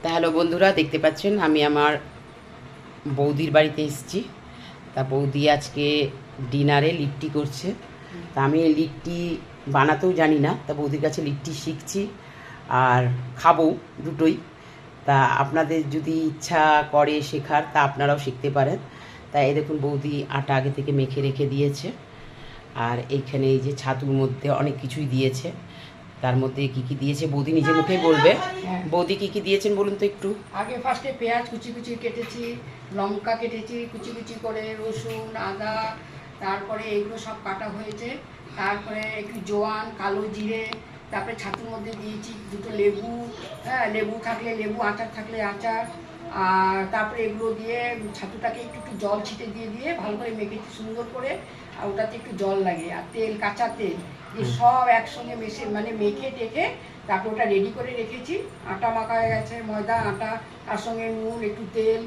তা হ্যালো বন্ধুরা, দেখতে পাচ্ছেন আমি আমার বৌদির বাড়িতে এসেছি। তা বৌদি আজকে ডিনারে লিট্টি করছে। তা আমি এই লিট্টি বানাতেও জানি না, তা বৌদির কাছে লিট্টি শিখছি আর খাবো দুটোই। তা আপনাদের যদি ইচ্ছা করে শেখার, তা আপনারাও শিখতে পারেন। তাই এই দেখুন বৌদি আটা আগে থেকে মেখে রেখে দিয়েছে, আর এইখানে এই যে ছাতুর মধ্যে অনেক কিছুই দিয়েছে। তার মধ্যে কি কি দিয়েছে বৌদি নিজে মুখেই বলবে। বৌদি কি কি দিয়েছেন বলুন তো একটু। আগে ফার্স্টে পেঁয়াজ কুচি কুচি কেটেছি, লঙ্কা কেটেছি কুচি কুচি করে, রসুন, আদা, তারপরে এগুলো সব কাটা হয়েছে। তারপরে একটু জোয়ান, কালো জিরে, তারপরে ছাতুর মধ্যে দিয়েছি দুটো লেবু, হ্যাঁ লেবু থাকলে লেবু, আচার থাকলে আচার। আর তারপরে এগুলো দিয়ে ছাতুটাকে একটু একটু জল ছিটে দিয়ে দিয়ে ভালো করে মেখেছি সুন্দর করে। আর ওটাতে একটু জল লাগে আর তেল, কাঁচা তেল দিয়ে সব একসঙ্গে মেখে টেখে তারপর ওটা রেডি করে রেখেছি। আটা মাখা হয়ে গেছে, ময়দা আটা, তার সঙ্গে নুন, একটু তেল,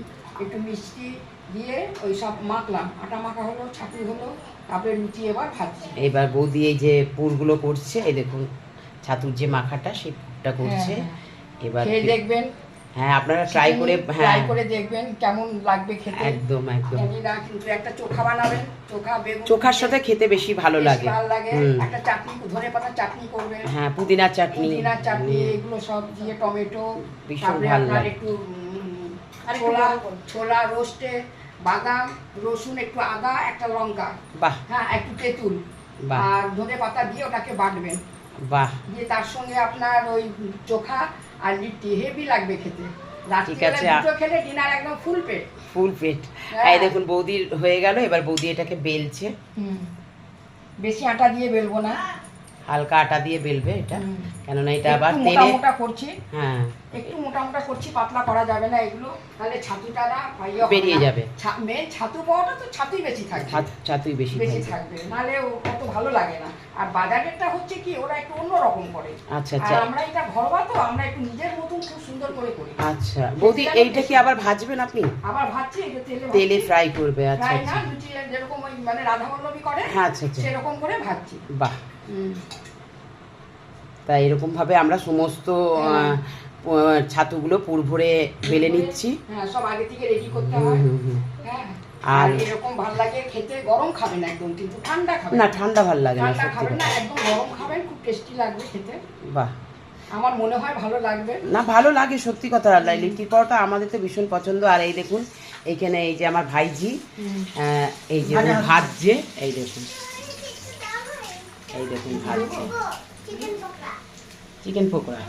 একটু মিষ্টি দিয়ে ওই সব মাখলাম। আটা মাখা হলো, ছাতু হলো, তারপরে লুচি এবার ভাজছি। এবার বৌদি এই যে পুরগুলো করছে, এই দেখুন ছাতুর যে মাখাটা সেই পুরটা করছে। এবার খেয়ে দেখবেন। হ্যাঁ, আপনারা ট্রাই করে, ট্রাই করে দেখবেন কেমন লাগবে খেতে। একদম একদম। কিন্তু একটা চোখা বানাবেন, চোখা বেগুন, চোখার সাথে খেতে বেশি ভালো লাগে। একটা চাটনি, ধনেপাতা চাটনি করবেন, হ্যাঁ, পুদিনার চাটনি, এগুলো সব দিয়ে, টমেটো, ভীষণ ভালো লাগে। একটু ছোলা রোস্টে, বাদাম, রসুন, একটু আদা, একটা লঙ্কা, বাহ, হ্যাঁ একটু তেঁতুল আর ধনেপাতা দিয়ে ওটাকে বাটবেন। বাহ, দিয়ে তার সঙ্গে আপনার ওই চোখা আর লিট্টি হেভি লাগবে খেতে। ঠিক আছে, খেলে ডিনার একদম ফুল পেট। ফুল পেট। এই দেখুন বৌদির হয়ে গেল। এবার বৌদি এটাকে বেলছে। বেশি আটা দিয়ে বেলবো না, হালকা আটা দিয়ে বেলবে এটা, কেননা এটা আবার তেলে মোটা করছি। হ্যাঁ, একটু মোটা মোটা করছি, পাতলা করা যাবে না এগুলো, তাহলে ছাতুটা না বেরিয়ে যাবে। মেন ছাতু পাওয়াটা তো ছাতুই বেশি থাকবে, ছাতুই বেশি থাকবে, নাহলে অত ভালো লাগে না। আর বাজারেরটা হচ্ছে কি, ওরা একটু অন্যরকম করে। আচ্ছা আচ্ছা, আমরা এটা ঘরোয়া, তো আমরা একটু নিজের মতন খুব সুন্দর করে করি। আচ্ছা বৌদি, এইটা কি আবার ভাজবেন আপনি? আবার ভাজছি, এটা তেলে ফ্রাই করবে। আচ্ছা আচ্ছা, লুচি যেরকম ওই রাধা বল্লভী করে, হ্যাঁ আচ্ছা আচ্ছা, সেরকম করে ভাজছি। বাহ। তাই এরকম ভাবে আমরা সমস্ত ছাতুগুলো পুর ভরে বেলে নিচ্ছি। হ্যাঁ, সব আগে থেকে রেডি করতে হয়। হ্যাঁ, আর এরকম ভালো লাগে খেতে। গরম খাবেন একদম, কিন্তু ঠান্ডা খাবেন না। ঠান্ডা ভালো লাগে না, ঠান্ডা খাবেন না, একদম গরম খাবেন, খুব টেস্টি লাগবে খেতে। বাহ, আমার মনে হয় ভালো লাগবে। না ভালো লাগে সত্যি কথা। লিট্টির পরোটা আমাদের তো ভীষণ পছন্দ। আর এই দেখুন এইখানে এই যে আমার ভাইজি, এই যে ভাজছে, এই দেখুন, এই দেখুন ভাজছে চিকেন পকোড়া।